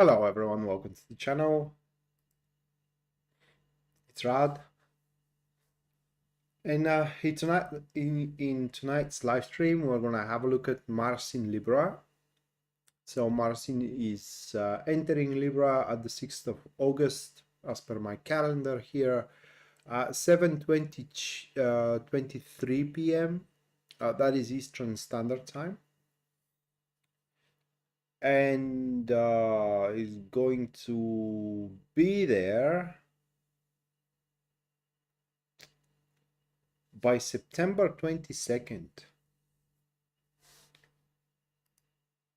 Hello everyone, welcome to the channel. It's Rad, and in tonight's live stream we're gonna have a look at Mars in Libra. So Mars is entering Libra at the 6th of August, as per my calendar here, 7:23 p.m. That is Eastern Standard Time, and is going to be there by September 22nd.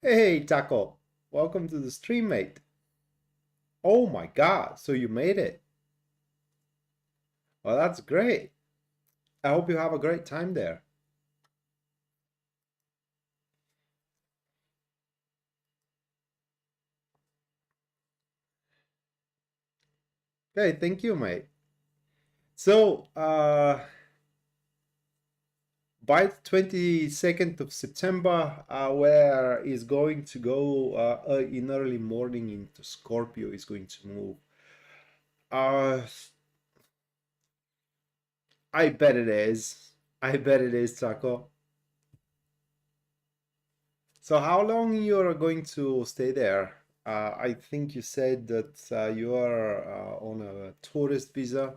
Hey, Taco. Welcome to the stream, mate. Oh my God, so you made it. Well, that's great. I hope you have a great time there. Okay, thank you, mate. So, by the 22nd of September, where is going to go in early morning into Scorpio, is going to move. I bet it is. I bet it is, Taco. So how long you're going to stay there? I think you said that you are on a tourist visa.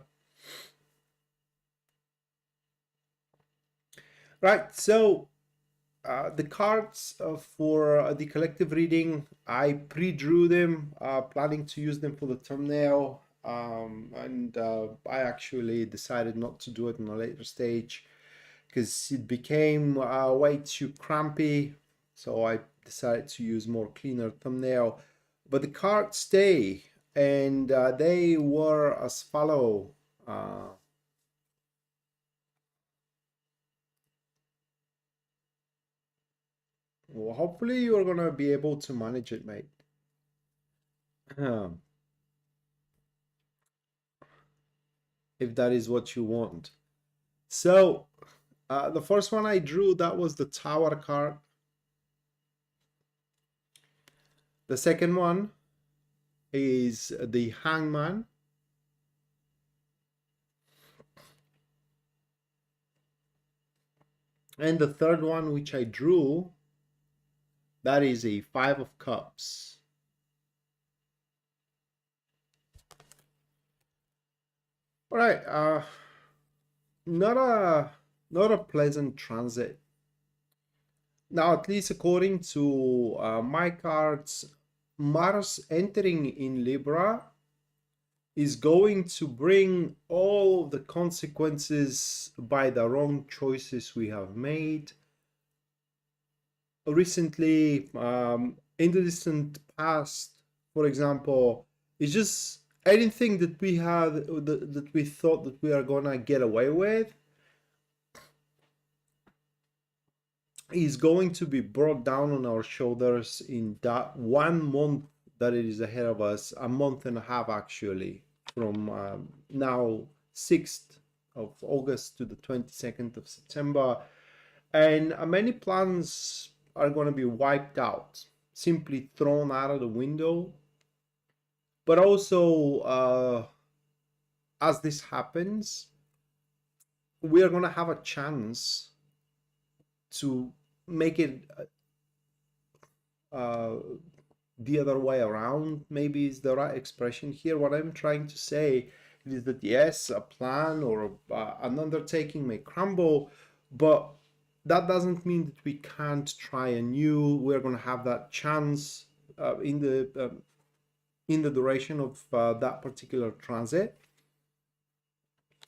Right, so the cards for the collective reading, I pre-drew them, planning to use them for the thumbnail, and I actually decided not to do it in a later stage because it became way too crampy, so I decided to use more cleaner thumbnail. But the cards stay, and they were as follow. Well, hopefully you're gonna be able to manage it, mate. If that is what you want. So the first one I drew, that was the Tower card. The second one is the Hangman. And the third one, which I drew, that is a Five of Cups. All right, not a pleasant transit. Now, at least according to my cards, Mars entering in Libra is going to bring all the consequences by the wrong choices we have made recently, in the distant past. For example, it's just anything that we had that we thought that we are gonna get away with is going to be brought down on our shoulders in that 1 month that it is ahead of us, a month and a half actually, from now 6th of August to the 22nd of September. And many plans are going to be wiped out, simply thrown out of the window. But also, as this happens, we are going to have a chance to make it the other way around, maybe is the right expression here. What I'm trying to say is that yes, a plan or an undertaking may crumble, but that doesn't mean that we can't try anew. We're going to have that chance in the duration of that particular transit.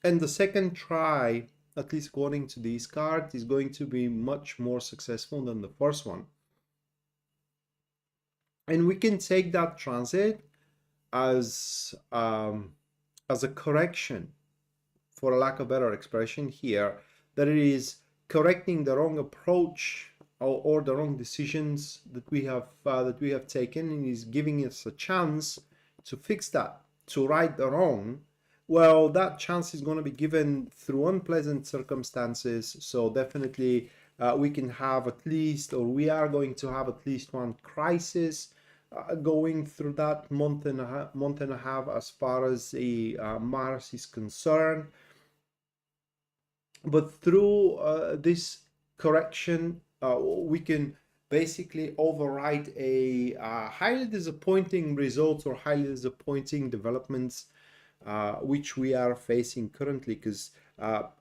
And the second try, at least according to these cards, is going to be much more successful than the first one. And we can take that transit as a correction, for a lack of better expression here, that it is correcting the wrong approach or the wrong decisions that we have taken, and is giving us a chance to fix that, to right the wrong. Well, that chance is going to be given through unpleasant circumstances. So definitely we can have at least, or we are going to have at least one crisis going through that month and a half as far as the Mars is concerned. But through this correction, we can basically override a highly disappointing result or highly disappointing developments which we are facing currently. Because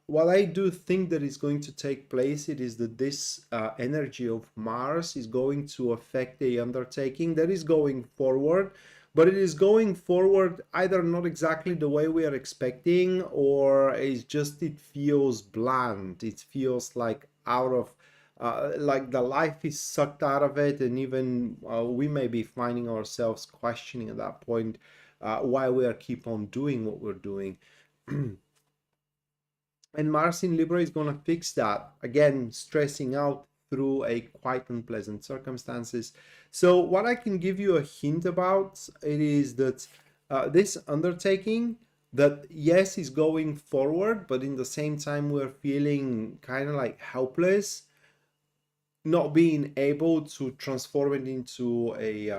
what I do think that is going to take place, it is that this energy of Mars is going to affect the undertaking that is going forward, but it is going forward either not exactly the way we are expecting, or it's just, it feels bland. It feels like out of like the life is sucked out of it, and even we may be finding ourselves questioning at that point why we are keep on doing what we're doing. And Mars in Libra is going to fix that, again stressing out through a quite unpleasant circumstances. So what I can give you a hint about it is that this undertaking, that yes, is going forward, but in the same time we're feeling kind of like helpless, not being able to transform it into a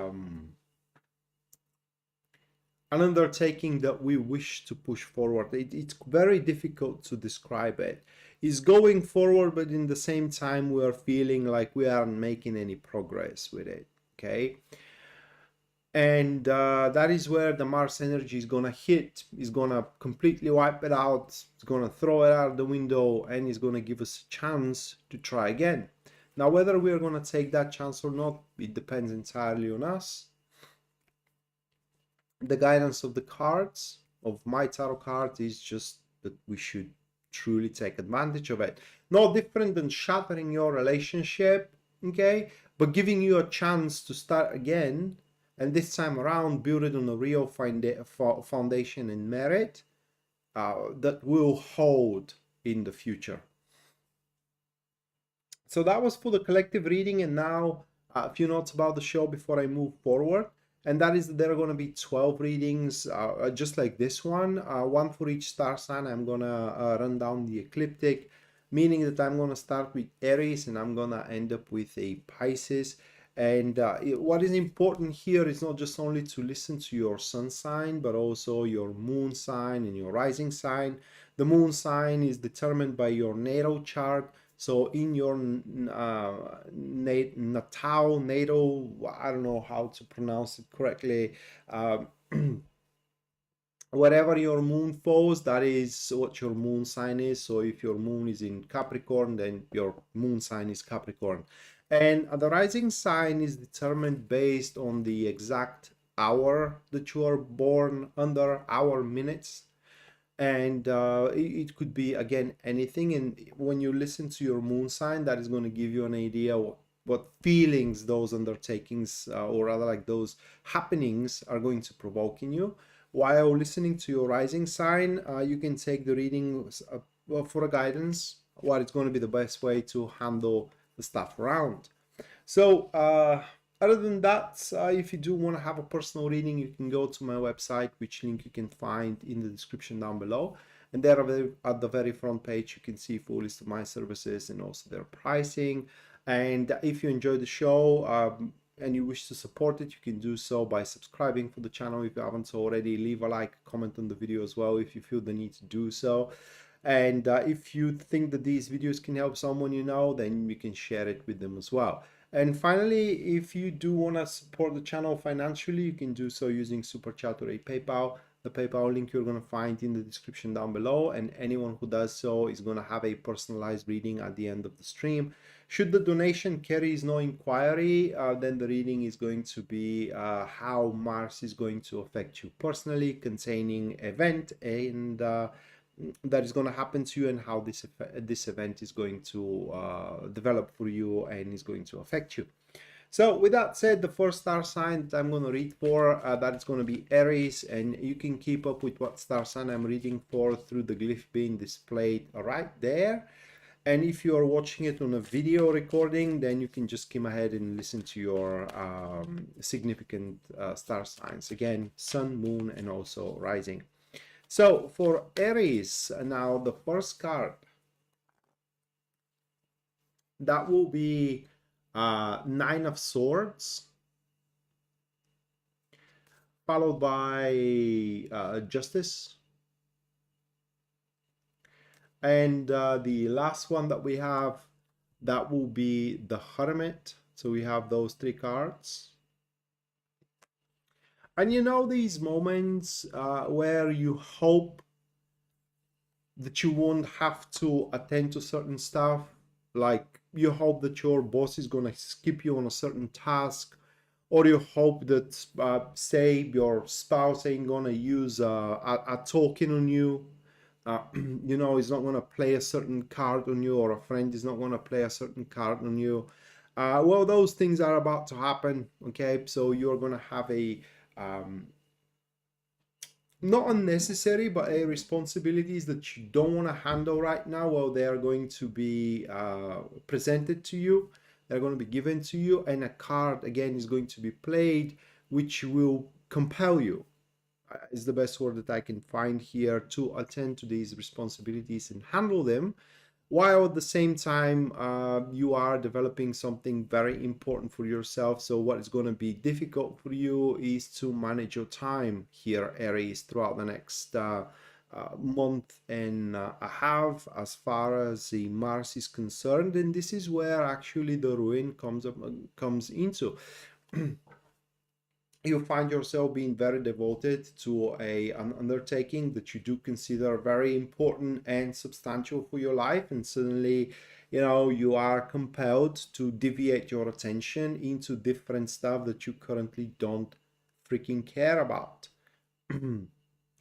an undertaking that we wish to push forward. It's very difficult to describe it. It's going forward, but in the same time we are feeling like we aren't making any progress with it. Okay, and that is where the Mars energy is gonna hit. Is gonna completely wipe it out. It's gonna throw it out the window, and it's gonna give us a chance to try again. Now, whether we are gonna take that chance or not, it depends entirely on us. The guidance of the cards, of my tarot card, is just that we should truly take advantage of it. No different than shattering your relationship, okay, but giving you a chance to start again, and this time around build it on a real foundation and merit that will hold in the future. So that was for the collective reading, and now a few notes about the show before I move forward. And that is that there are going to be 12 readings, just like this one, one for each star sign. I'm going to run down the ecliptic, meaning that I'm going to start with Aries and I'm going to end up with a Pisces. And what is important here is not just only to listen to your sun sign, but also your moon sign and your rising sign. The moon sign is determined by your natal chart. So in your natal, I don't know how to pronounce it correctly, whatever your moon falls, that is what your moon sign is. So if your moon is in Capricorn, then your moon sign is Capricorn. And the rising sign is determined based on the exact hour that you are born under, hour minutes. And it could be, again, anything. And when you listen to your moon sign, that is going to give you an idea what feelings those undertakings or rather like those happenings are going to provoke in you. While listening to your rising sign, you can take the reading for a guidance, what is going to be the best way to handle the stuff around. So other than that, if you do want to have a personal reading, you can go to my website, which link you can find in the description down below. And there at the very front page, you can see full list of my services and also their pricing. And if you enjoy the show and you wish to support it, you can do so by subscribing for the channel if you haven't already. Leave a like, comment on the video as well if you feel the need to do so. And if you think that these videos can help someone you know, then you can share it with them as well. And finally, if you do want to support the channel financially, you can do so using Super Chat or a PayPal. The PayPal link you're going to find in the description down below, and anyone who does so is going to have a personalized reading at the end of the stream. Should the donation carries no inquiry, then the reading is going to be how Mars is going to affect you personally, containing event and that is going to happen to you, and how this event is going to develop for you and is going to affect you. So with that said, the first star sign that I'm going to read for, that is going to be Aries, and you can keep up with what star sign I'm reading for through the glyph being displayed right there. And if you are watching it on a video recording, then you can just skim ahead and listen to your significant star signs. Again, sun, moon, and also rising. So for Aries, now the first card, that will be Nine of Swords. followed by Justice. And the last one that we have, that will be the Hermit. So we have those three cards. And you know these moments where you hope that you won't have to attend to certain stuff, like you hope that your boss is going to skip you on a certain task, or you hope that say your spouse ain't going to use a token on you, you know, is not going to play a certain card on you, or a friend is not going to play a certain card on you. Well, those things are about to happen. Okay, so you're going to have a not unnecessary, but a responsibilities that you don't want to handle right now. Well, they are going to be presented to you. They're going to be given to you, and a card again is going to be played, which will compel you. Is the best word that I can find here, to attend to these responsibilities and handle them, while at the same time you are developing something very important for yourself. So what is going to be difficult for you is to manage your time here, Aries, throughout the next month and a half, as far as the Mars is concerned. And this is where actually the ruin comes into. You find yourself being very devoted to an undertaking that you do consider very important and substantial for your life, and suddenly, you know, you are compelled to deviate your attention into different stuff that you currently don't freaking care about.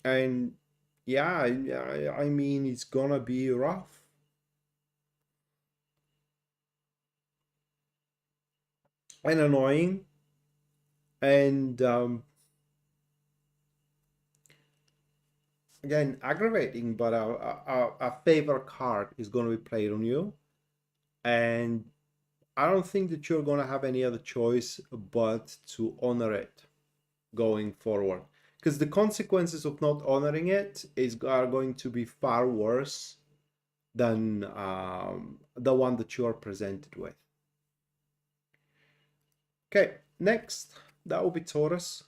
And yeah, I mean, it's gonna be rough and annoying, and again aggravating, but a favor card is going to be played on you, and I don't think that you're going to have any other choice but to honor it going forward, because the consequences of not honoring it are going to be far worse than the one that you are presented with. Okay, next, that will be Taurus.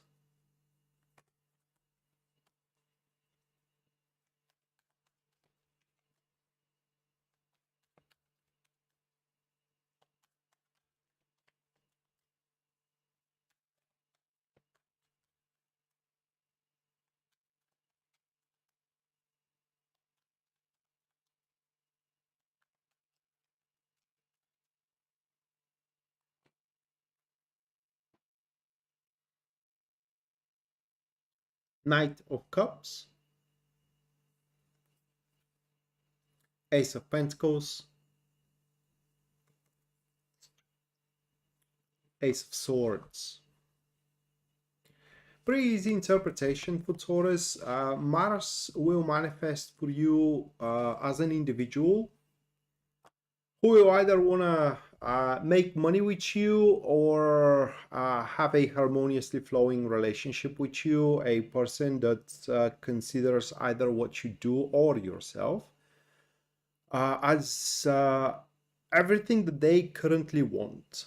Knight of Cups, Ace of Pentacles, Ace of Swords. Pretty easy interpretation for Taurus. Mars will manifest for you as an individual who will either want to make money with you, or have a harmoniously flowing relationship with you, a person that considers either what you do or yourself as everything that they currently want.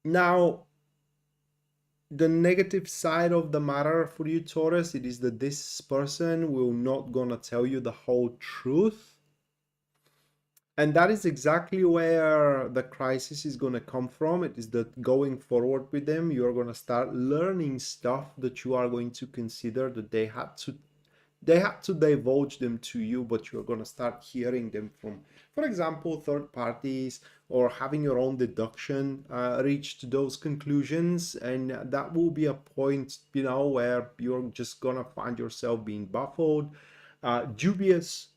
Now, the negative side of the matter for you, Taurus, it is that this person will not gonna tell you the whole truth. And that is exactly where the crisis is going to come from. It is that going forward with them, you're going to start learning stuff that you are going to consider that they had to divulge them to you, but you're going to start hearing them from, for example, third parties, or having your own deduction reach to those conclusions. And that will be a point, you know, where you're just going to find yourself being baffled, dubious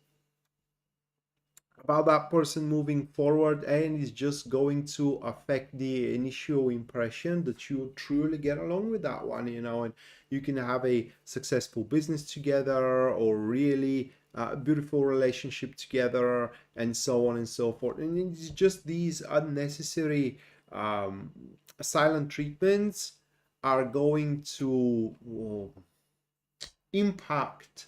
about that person moving forward, and is just going to affect the initial impression that you truly get along with that one, you know, and you can have a successful business together, or really beautiful relationship together, and so on and so forth. And it's just these unnecessary silent treatments are going to impact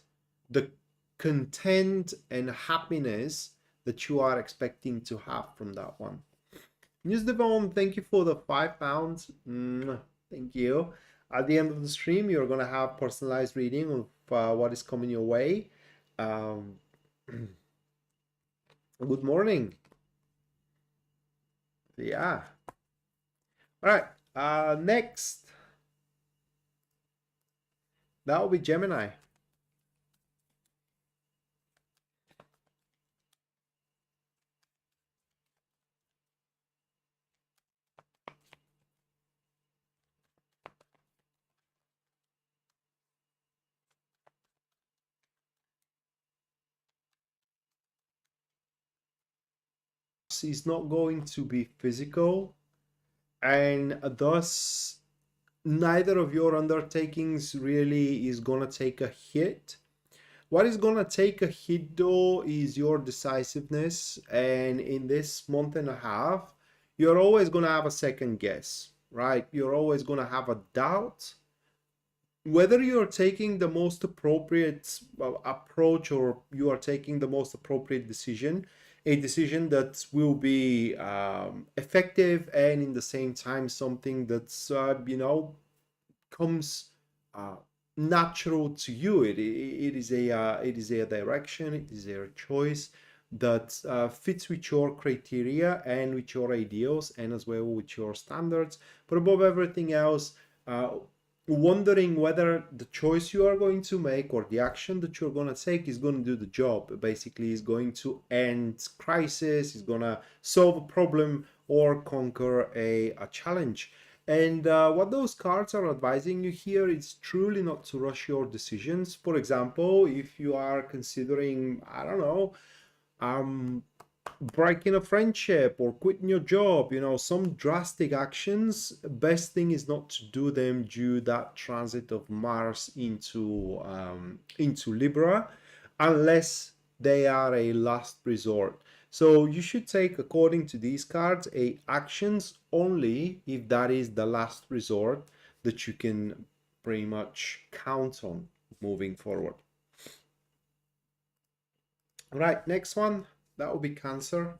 the content and happiness that you are expecting to have from that one. News Devon, thank you for the £5. Thank you. At the end of the stream, you're going to have personalized reading of what is coming your way. Um, good morning. Yeah. All right. Next, that will be Gemini. Is not going to be physical, and thus neither of your undertakings really is going to take a hit. What is going to take a hit though is your decisiveness, and in this month and a half, you're always going to have a second guess, right? You're always going to have a doubt whether you're taking the most appropriate approach, or you are taking the most appropriate decision, a decision that will be effective and in the same time something that's comes uh, natural to you. It is a direction, it is a choice that fits with your criteria and with your ideals, and as well with your standards. But above everything else, uh, wondering whether the choice you are going to make or the action that you're going to take is going to do the job. Basically, is going to end crisis, is going to solve a problem or conquer a challenge. And what those cards are advising you here is truly not to rush your decisions. For example, if you are considering, I don't know, um, breaking a friendship or quitting your job, some drastic actions, best thing is not to do them due that transit of Mars into Libra, unless they are a last resort. So you should take, according to these cards, a actions only if that is the last resort that you can pretty much count on moving forward. All right, next one, that will be Cancer.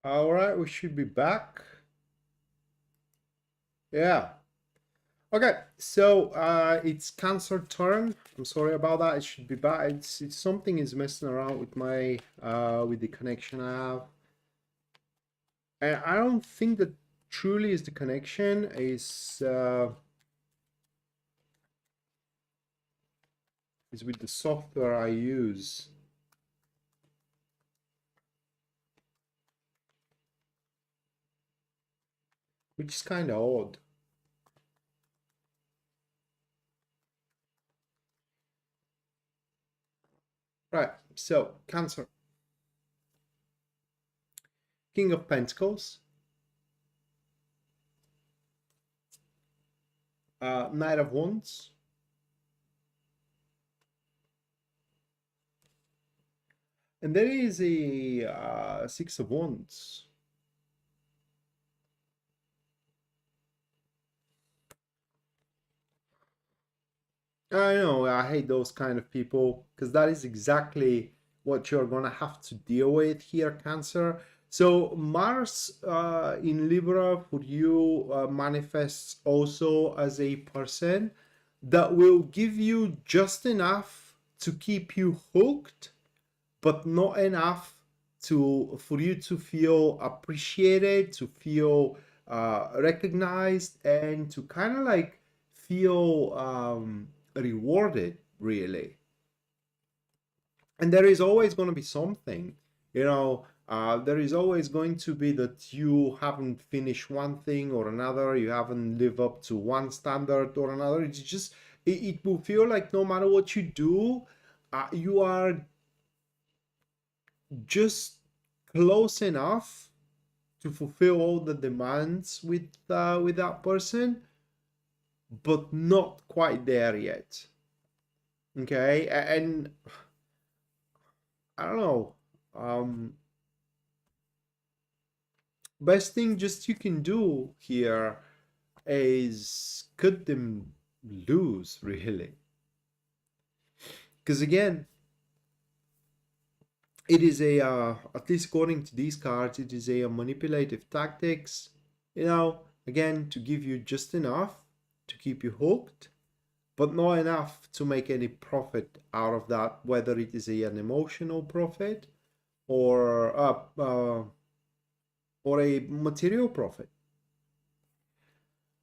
All right, we should be back. Yeah. Okay, so it's Cancer turn. I'm sorry about that. It should be back. It's something is messing around with my with the connection I have, and I don't think that truly is the connection. Is with the software I use, which is kind of odd. Right. So Cancer, King of Pentacles, Knight of Wands, and there is a Six of Wands. I know, I hate those kind of people, because that is exactly what you're gonna have to deal with here, Cancer. So Mars in Libra for you manifests also as a person that will give you just enough to keep you hooked, but not enough for you to feel appreciated, to feel recognized, and to kind of like feel rewarded, really. And there is always going to be something, there is always going to be that you haven't finished one thing or another, you haven't lived up to one standard or another. It's just it will feel like no matter what you do, you are just close enough to fulfill all the demands with that person, but not quite there yet. Okay, and I don't know. best thing just you can do here is cut them loose, really. Because again, it is a at least according to these cards, it is a manipulative tactics, you know, again, to give you just enough to keep you hooked, but not enough to make any profit out of that, whether it is an emotional profit or a material profit.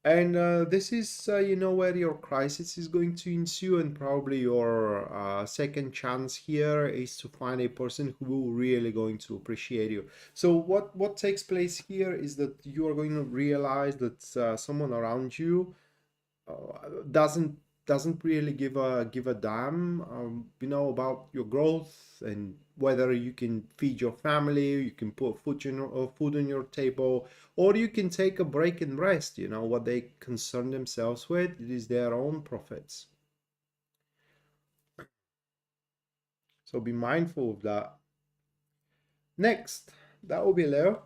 And this is, where your crisis is going to ensue, and probably your second chance here is to find a person who will really going to appreciate you. So what takes place here is that you are going to realize that someone around you doesn't really give a damn, about your growth and whether you can feed your family, you can put food on your table, or you can take a break and rest. What they concern themselves with, it is their own profits. So be mindful of that. Next, that will be Leo.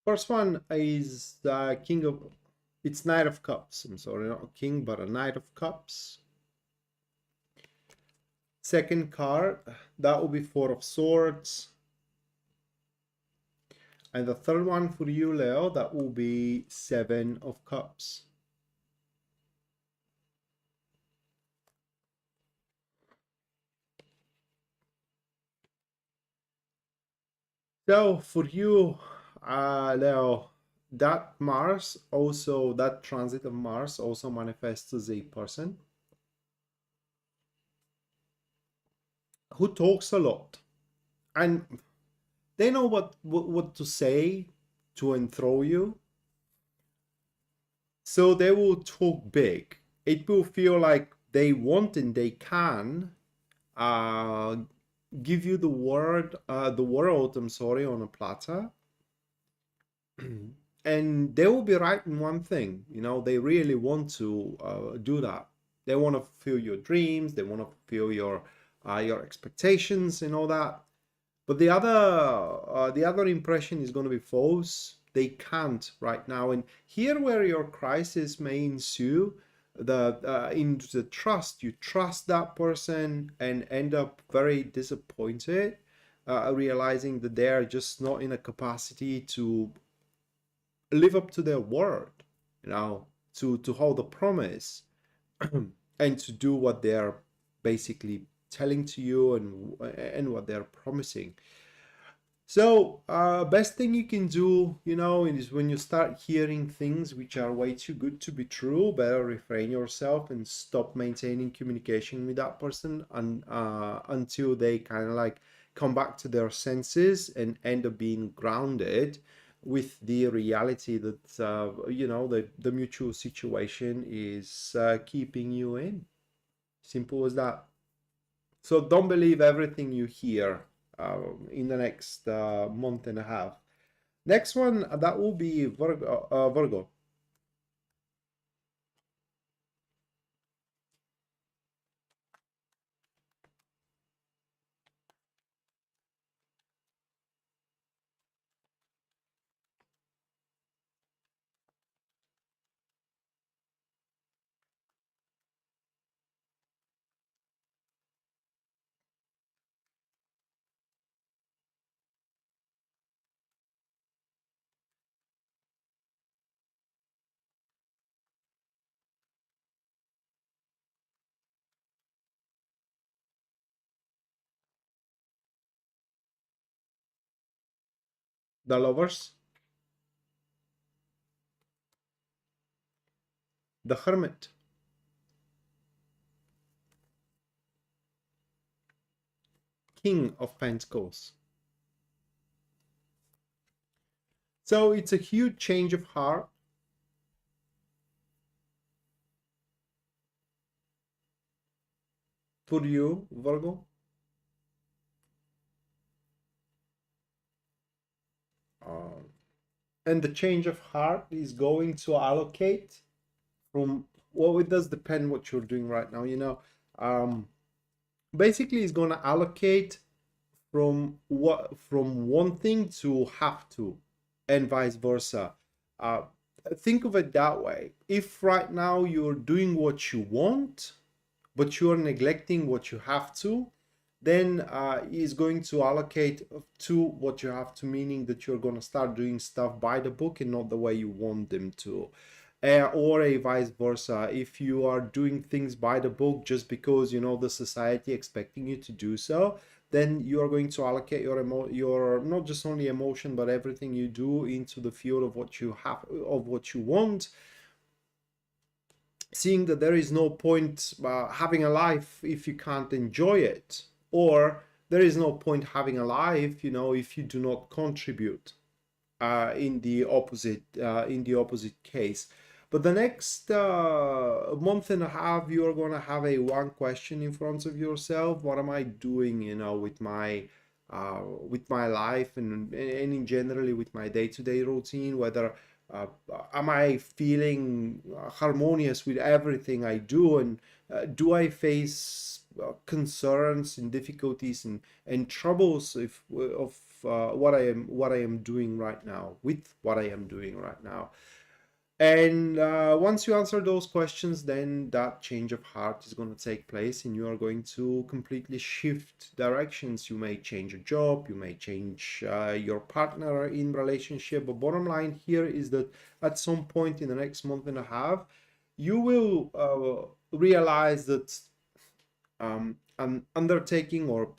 First one is King of, it's Knight of Cups. I'm sorry, not a king, but a Knight of Cups. Second card, that will be Four of Swords. And the third one for you, Leo, that will be Seven of Cups. So for you, Leo, that Mars also, that transit of Mars also manifests as a person who talks a lot, and they know what to say to enthrall you. So they will talk big. It will feel like they want and they can uh, give you the world, I'm sorry, on a platter. And they will be right in one thing, they really want to do that. They want to fulfill your dreams, they want to fulfill your expectations and all that. But the other impression is going to be false. They can't right now. And here where your crisis may ensue, into the trust, you trust that person and end up very disappointed, realizing that they are just not in a capacity to live up to their word, to hold a promise and to do what they're basically telling to you and what they're promising. So, best thing you can do, is when you start hearing things which are way too good to be true, better refrain yourself and stop maintaining communication with that person until they kind of like come back to their senses and end up being grounded with the reality that, the mutual situation is keeping you in. Simple as that. So don't believe everything you hear in the next month and a half. Next one, that will be Virgo. Virgo. The Lovers. The Hermit. King of Pentacles. So it's a huge change of heart. For you, Virgo. And the change of heart is going to allocate from, well, it does depend what you're doing right now, you know. Basically it's going to allocate from one thing to have to, and vice versa. uh, think of it that way. If right now you're doing what you want but you're neglecting what you have to, then is going to allocate to what you have to, meaning that you're going to start doing stuff by the book and not the way you want them to. Or a vice versa, if you are doing things by the book just because, you know, the society expecting you to do so, then you are going to allocate your not just only emotion but everything you do into the field of what you have, of what you want, seeing that there is no point having a life if you can't enjoy it, or there is no point having a life, you know, if you do not contribute, in the opposite case. But the next month and a half, you are going to have a one question in front of yourself: what am I doing, you know, with my life, and in generally with my day-to-day routine? Whether uh, am I feeling harmonious with everything I do, and do I face concerns and difficulties and troubles if of what I am doing right now, with what I am doing right now? And once you answer those questions, then that change of heart is going to take place, and you are going to completely shift directions. You may change a job, you may change your partner in relationship, but bottom line here is that at some point in the next month and a half, you will realize that an undertaking, or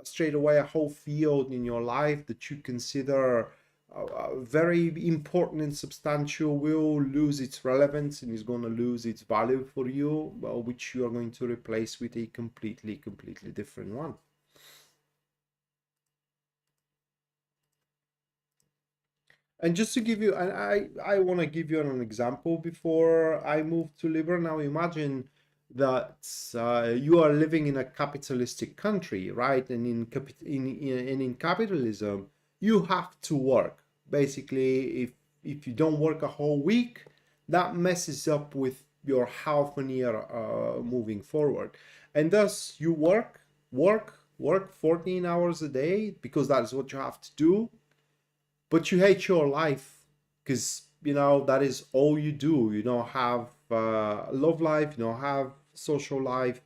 straight away a whole field in your life that you consider very important and substantial, will lose its relevance and is going to lose its value for you, which you are going to replace with a completely different one. And just to give you, and I want to give you an example before I move to Libra. Now imagine that you are living in a capitalistic country, right? And in capitalism, you have to work. Basically, if you don't work a whole week, that messes up with your half a year moving forward. And thus you work 14 hours a day because that is what you have to do, but you hate your life because, you know, that is all you do. You don't have love life, you don't have social life,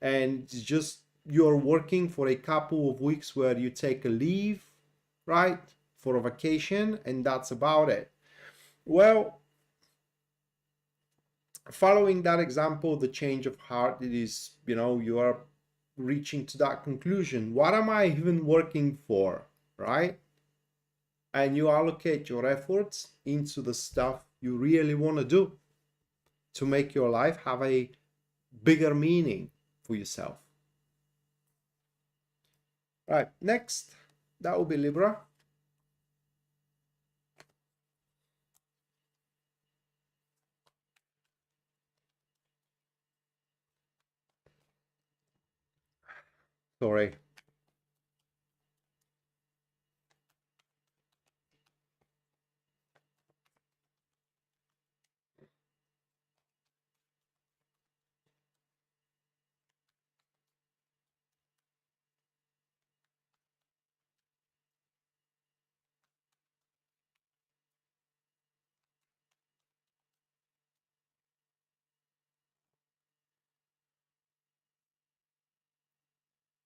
and it's just you're working for a couple of weeks where you take a leave, right, for a vacation, and that's about it. Well, following that example, the change of heart, it is, you know, you are reaching to that conclusion: what am I even working for, right? And you allocate your efforts into the stuff you really want to do to make your life have a bigger meaning for yourself. Right, next, that will be Libra. Sorry.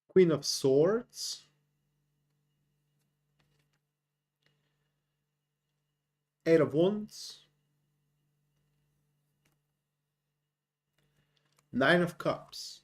Queen of Swords, Eight of Wands, Nine of Cups,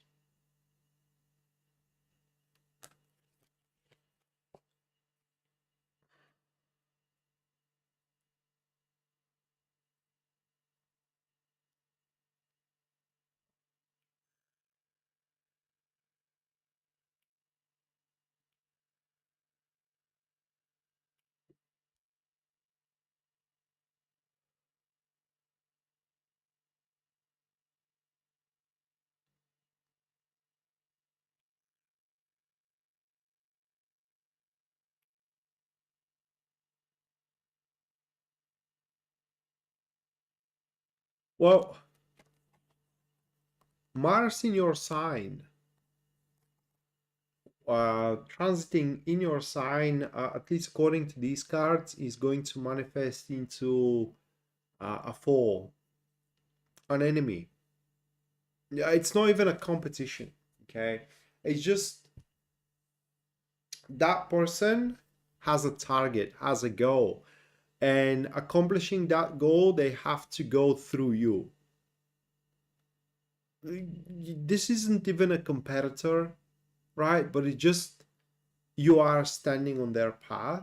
Well, Mars in your sign, transiting in your sign, at least according to these cards, is going to manifest into a foe, an enemy. Yeah, it's not even a competition. Okay, it's just that person has a target, has a goal, and accomplishing that goal, they have to go through you. This isn't even a competitor, right? But it just, you are standing on their path,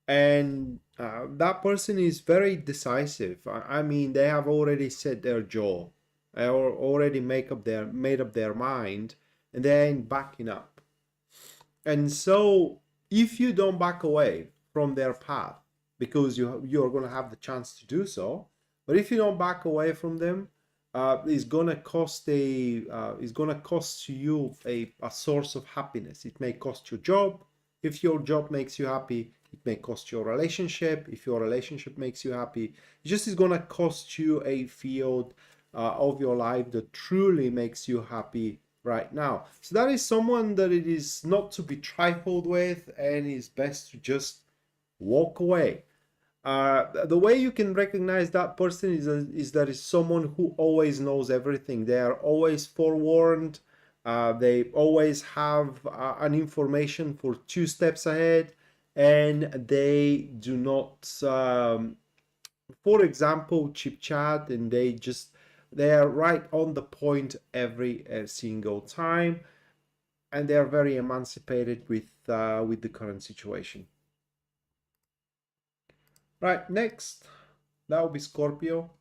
and that person is very decisive. I mean, they have already set their jaw, or already made up their mind, and they ain't backing up. And so, if you don't back away from their path, because you're going to have the chance to do so, but if you don't back away from them, it's gonna cost you a source of happiness. It may cost your job. If your job makes you happy, it may cost your relationship. If your relationship makes you happy, it just is gonna cost you a field of your life that truly makes you happy right now. So that is someone that it is not to be trifled with, and is best to just walk away. The way you can recognize that person is that it's someone who always knows everything. They are always forewarned. They always have an information for 2 steps ahead, and they do not, for example, chit chat, and they are right on the point every single time, and they are very emancipated with the current situation. Right, next, that will be Scorpio.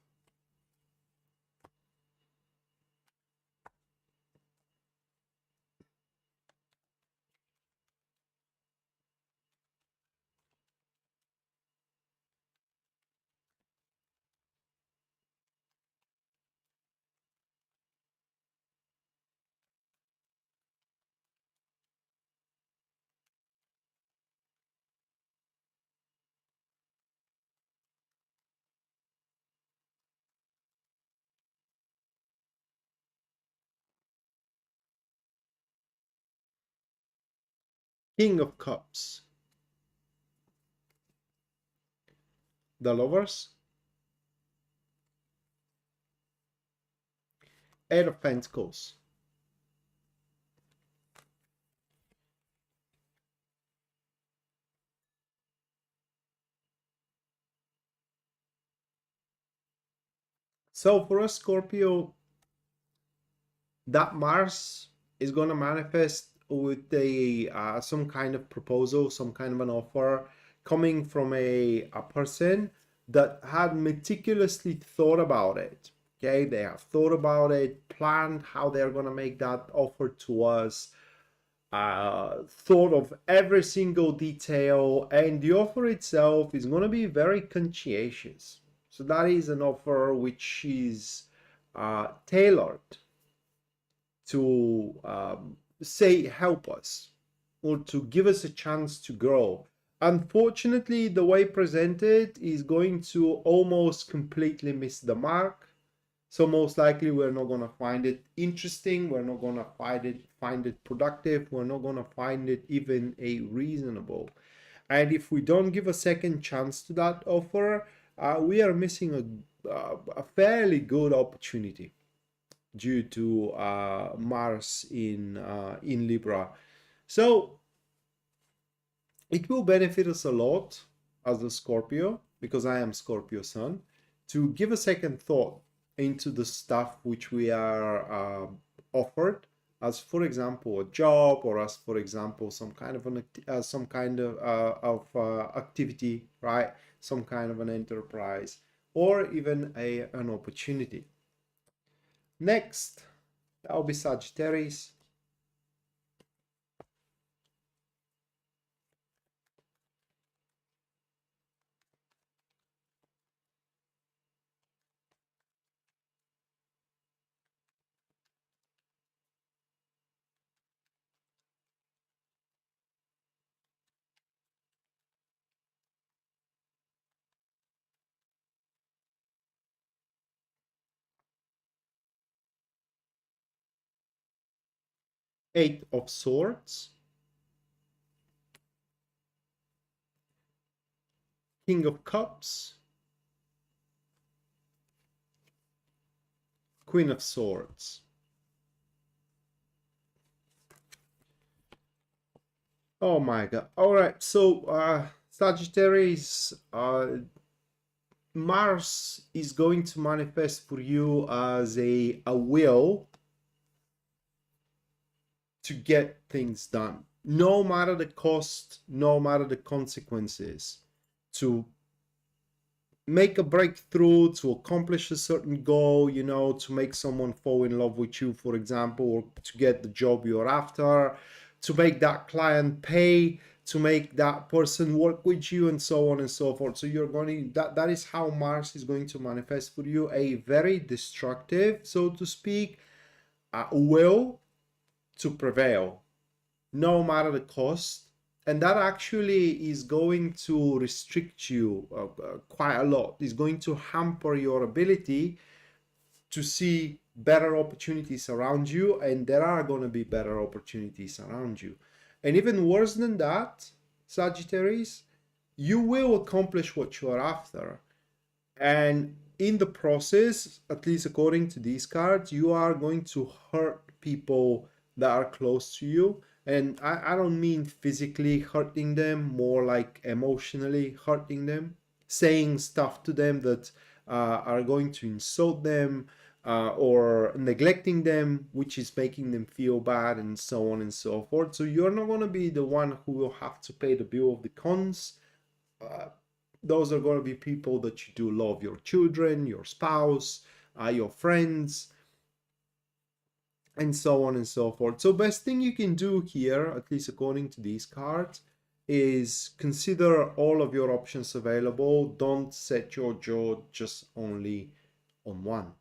King of Cups, the Lovers, Eight of Pentacles. So for us, Scorpio, that Mars is going to manifest with a some kind of proposal, some kind of an offer coming from a person that had meticulously thought about it. Okay, they have thought about it, planned how they're going to make that offer to us, thought of every single detail, and the offer itself is going to be very conscientious. So that is an offer which is tailored to say help us, or to give us a chance to grow. Unfortunately, the way presented is going to almost completely miss the mark. So most likely we're not going to find it interesting. We're not going to find it productive. We're not going to find it even a reasonable. And if we don't give a second chance to that offer, we are missing a fairly good opportunity due to Mars in Libra. So it will benefit us a lot as a Scorpio, because I am Scorpio Sun, to give a second thought into the stuff which we are offered, as for example a job, or as for example some kind of activity, right? Some kind of an enterprise, or even an opportunity. Next, that'll be Sagittarius. Eight of Swords, King of Cups, Queen of Swords. Oh my God. All right. So, Sagittarius, Mars is going to manifest for you as a will to get things done, no matter the cost, no matter the consequences, to make a breakthrough, to accomplish a certain goal, you know, to make someone fall in love with you, for example, or to get the job you're after, to make that client pay, to make that person work with you, and so on and so forth. So you're going to, that is how Mars is going to manifest for you, a very destructive, so to speak, will to prevail, no matter the cost. And that actually is going to restrict you quite a lot. It's going to hamper your ability to see better opportunities around you, and there are going to be better opportunities around you. And even worse than that, Sagittarius, you will accomplish what you are after. And in the process, at least according to these cards, you are going to hurt people that are close to you. And I don't mean physically hurting them, more like emotionally hurting them, saying stuff to them that are going to insult them, or neglecting them, which is making them feel bad, and so on and so forth. So you're not going to be the one who will have to pay the bill of the cons. Those are going to be people that you do love, your children, your spouse, your friends, and so on and so forth. So best thing you can do here, at least according to these cards, is consider all of your options available. Don't set your jaw just only on one.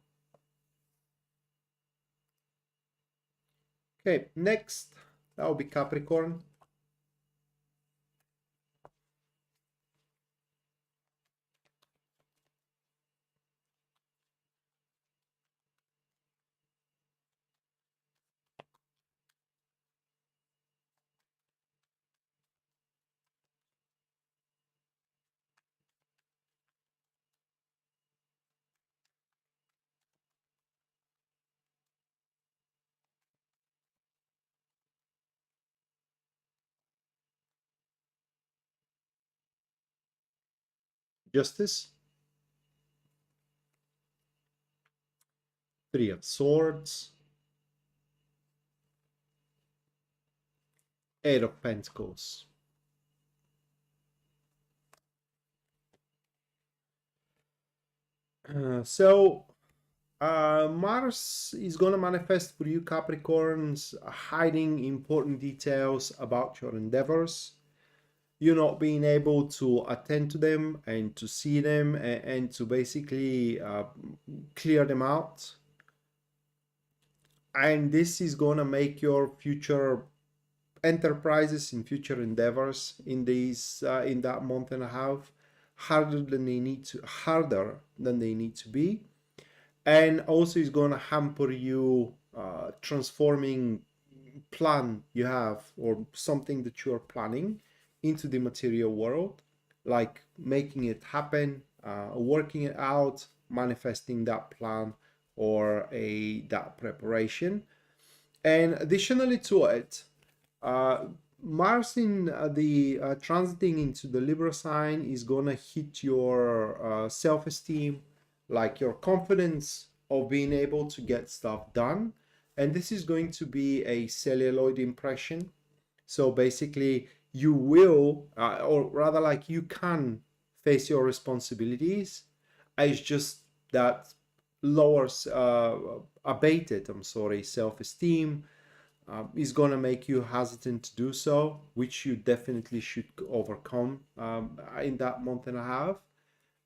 Okay, next, that will be Capricorn. Justice, Three of Swords, Eight of Pentacles. Mars is going to manifest for you, Capricorns, hiding important details about your endeavors. You not being able to attend to them and to see them, and to basically clear them out. And this is going to make your future enterprises and future endeavors in these in that month and a half harder than they need to be. And also is going to hamper you transforming plan you have, or something that you're planning, into the material world, like making it happen, working it out, manifesting that plan, or that preparation. And additionally to it, uh, Mars in the transiting into the Libra sign is gonna hit your self-esteem, like your confidence of being able to get stuff done. And this is going to be a celluloid impression. So basically, you will, or rather, like you can face your responsibilities. It's just that lowers, abated, I'm sorry, self-esteem is going to make you hesitant to do so, which you definitely should overcome in that month and a half,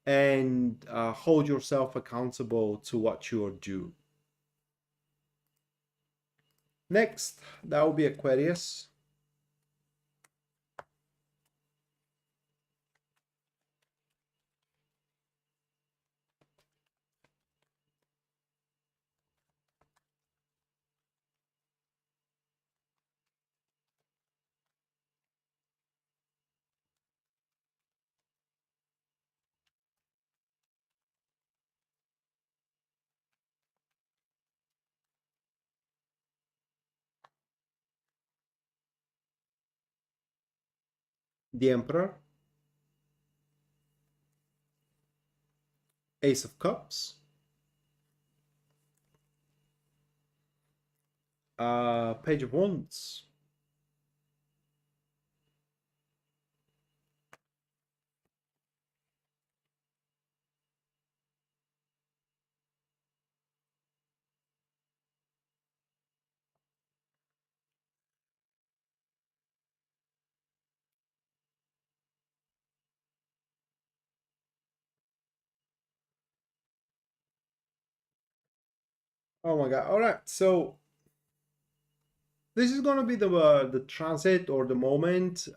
and hold yourself accountable to what you are due. Next, that will be Aquarius. the Emperor, Ace of Cups, Page of Wands. Oh my God. All right. So this is going to be the transit or the moment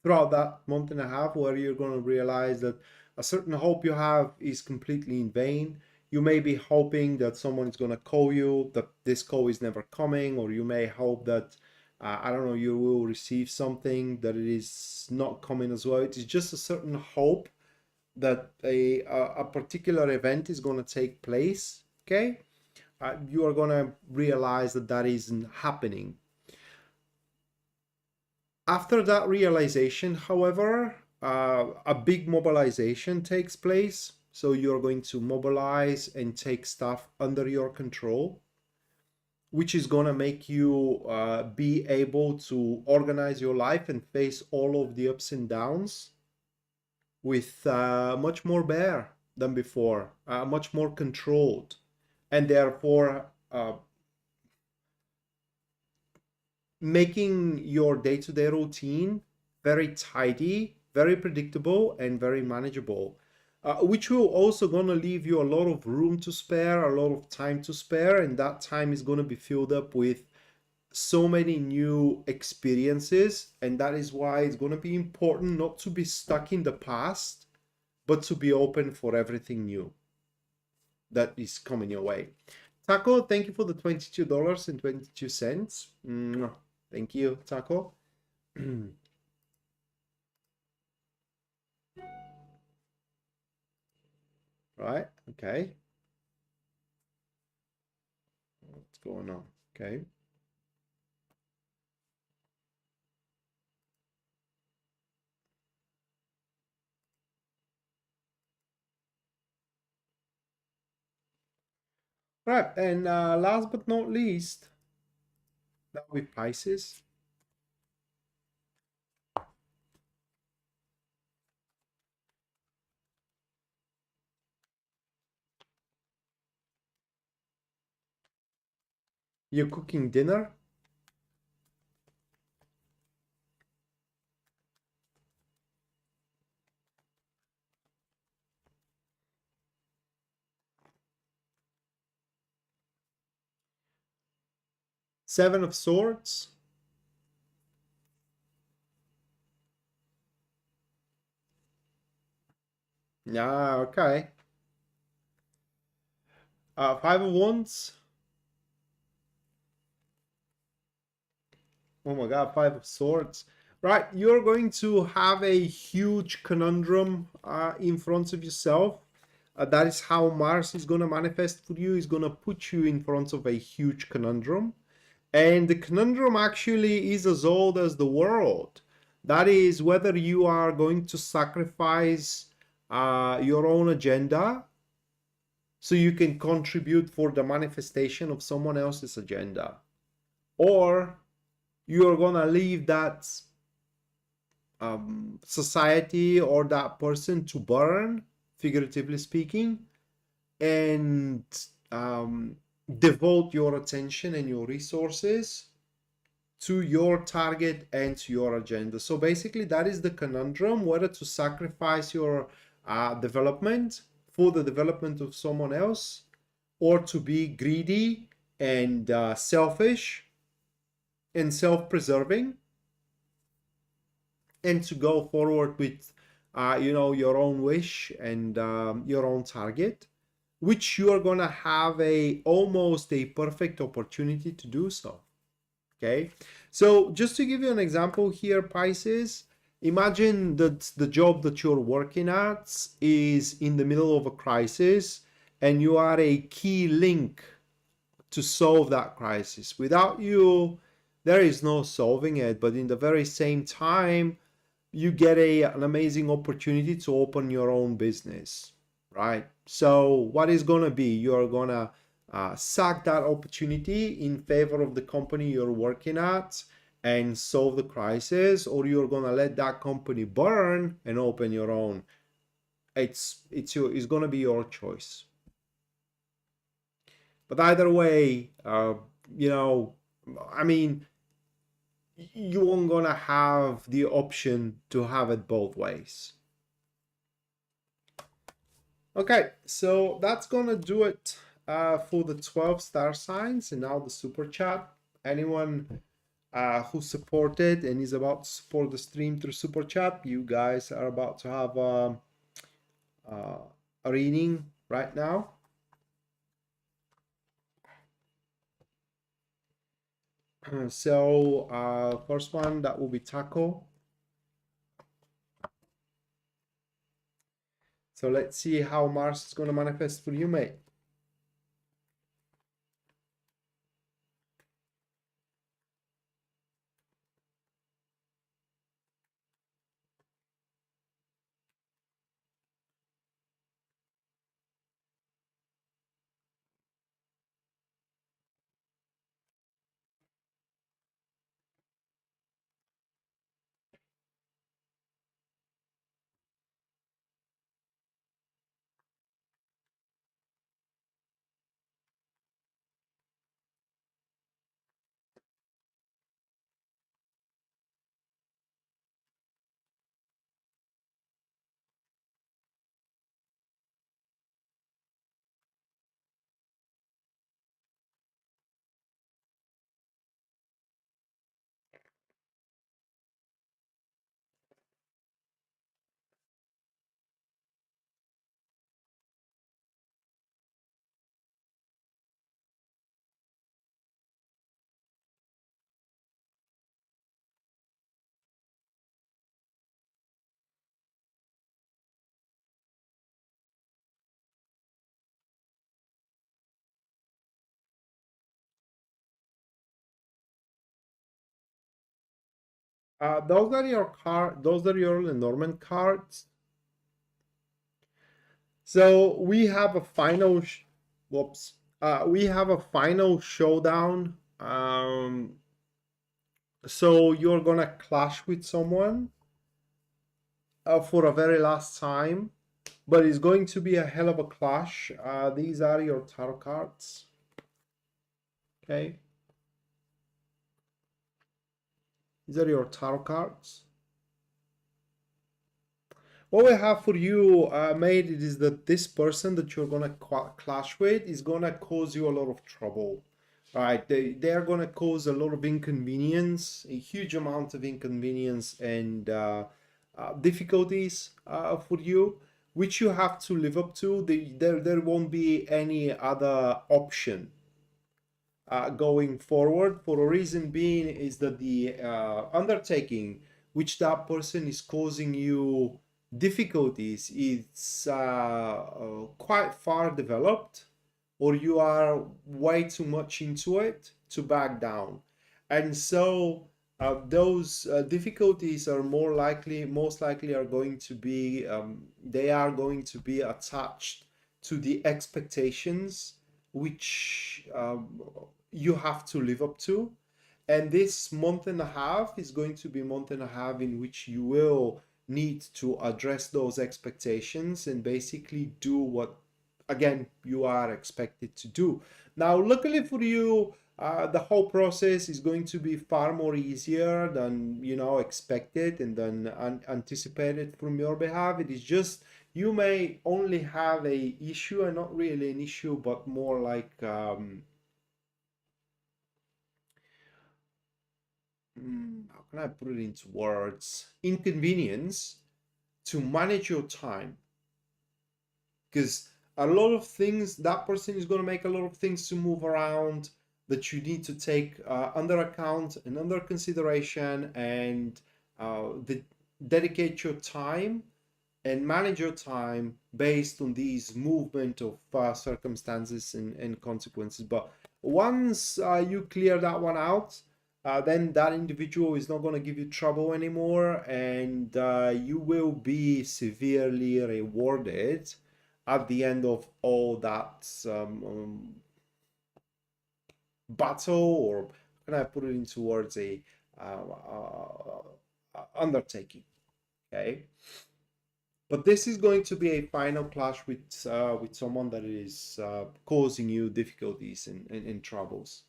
throughout that month and a half where you're going to realize that a certain hope you have is completely in vain. You may be hoping that someone is going to call you, that this call is never coming, or you may hope that, I don't know, you will receive something that it is not coming as well. It is just a certain hope that a particular event is going to take place, okay? You are going to realize that that isn't happening. After that realization, however, a big mobilization takes place. So you're going to mobilize and take stuff under your control, which is going to make you be able to organize your life and face all of the ups and downs with much more bear than before, much more controlled, and therefore making your day-to-day routine very tidy, very predictable, and very manageable, which will also gonna leave you a lot of room to spare, a lot of time to spare, and that time is gonna be filled up with so many new experiences. And that is why it's gonna be important not to be stuck in the past, but to be open for everything new that is coming your way. Taco, thank you for the $22.22. Thank you, Taco. Right, okay. What's going on? Okay. Right, and last but not least, that will be Pisces. You're cooking dinner. Seven of Swords. Yeah, okay. Five of Wands. Oh my God, Five of Swords. Right, you're going to have a huge conundrum in front of yourself. That is how Mars is going to manifest for you. Is going to put you in front of a huge conundrum. And the conundrum actually is as old as the world. That is whether you are going to sacrifice your own agenda so you can contribute for the manifestation of someone else's agenda, or you are going to leave that society or that person to burn, figuratively speaking, and devote your attention and your resources to your target and to your agenda. So basically, that is the conundrum, whether to sacrifice your development for the development of someone else, or to be greedy and selfish and self-preserving, and to go forward with your own wish and your own target, which you are gonna have almost a perfect opportunity to do so. Okay, so just to give you an example here, Pisces, imagine that the job that you're working at is in the middle of a crisis and you are a key link to solve that crisis. Without you, there is no solving it. But in the very same time, you get an amazing opportunity to open your own business, right? So what is going to be, you're going to suck that opportunity in favor of the company you're working at and solve the crisis, or you're going to let that company burn and open your own. It's going to be your choice. But either way, you know, I mean, you aren't gonna have the option to have it both ways. Okay, so that's gonna do it for the 12 star signs. And now the super chat. Anyone who supported and is about to support the stream through super chat, you guys are about to have a reading right now. So first one, that will be Taco. So let's see how Mars is going to manifest for you, mate. Those are your those are your Lenormand cards. So we have a final whoops. We have a final showdown. So you're gonna clash with someone for a very last time, but it's going to be a hell of a clash. These are your tarot cards. Okay. These are your tarot cards. What we have for you, mate, is that this person that you're gonna clash with is gonna cause you a lot of trouble. Right? They are gonna cause a lot of inconvenience, a huge amount of inconvenience and difficulties for you, which you have to live up to. There won't be any other option going forward, for a reason being is that the undertaking which that person is causing you difficulties is quite far developed, or you are way too much into it to back down. And so those difficulties are most likely are going to be they are going to be attached to the expectations which you have to live up to. And this month and a half is going to be a month and a half in which you will need to address those expectations and basically do what, again, you are expected to do. Now, luckily for you, the whole process is going to be far more easier than expected and than anticipated from your behalf. It is just you may only have a issue, and not really an issue, but more like how can I put it into words? Inconvenience to manage your time. Because a lot of things, that person is going to make a lot of things to move around that you need to take under account and under consideration, and dedicate your time and manage your time based on these movement of circumstances and consequences. But once you clear that one out, then that individual is not going to give you trouble anymore, and you will be severely rewarded at the end of all that battle, or can I put it into words, a undertaking. Okay, but this is going to be a final clash with someone that is causing you difficulties and troubles.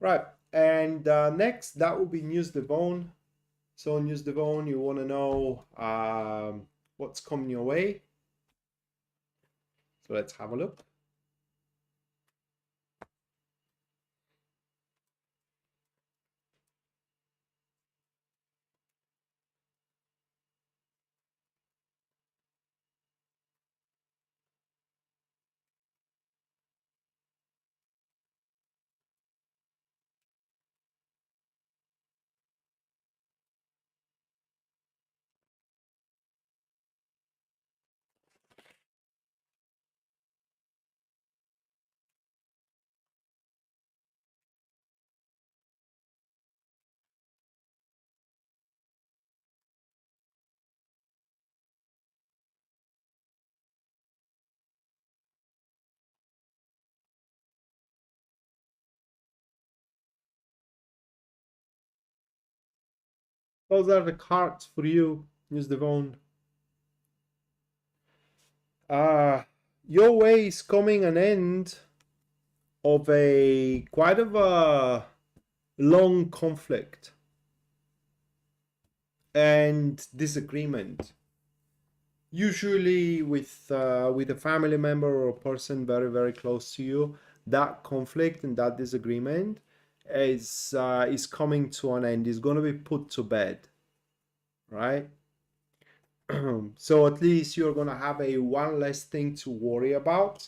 Right, and next that will be News Devon. So News Devon, you want to know what's coming your way. So let's have a look. Those are the cards for you, News Devon. Your way is coming an end of a quite of a long conflict and disagreement, usually with a family member or a person very close to you. That conflict and that disagreement is coming to an end, is going to be put to bed, right? So at least you're going to have a one less thing to worry about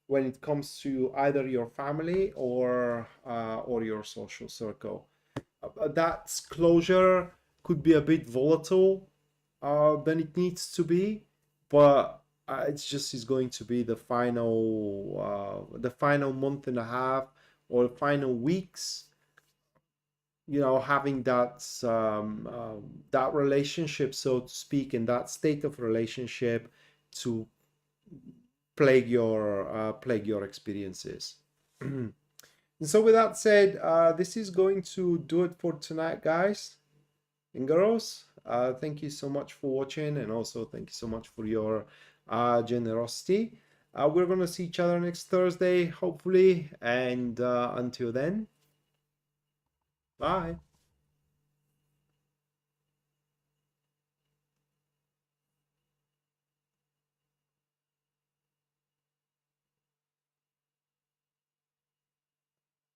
when it comes to either your family or your social circle. That closure could be a bit volatile than it needs to be, but it's just is going to be the final month and a half or the final weeks, you know, having that relationship, so to speak, in that state of relationship to plague your experiences. And so with that said, this is going to do it for tonight, guys and girls. Thank you so much for watching, and also thank you so much for your generosity. We're going to see each other next Thursday, hopefully, and until then, bye.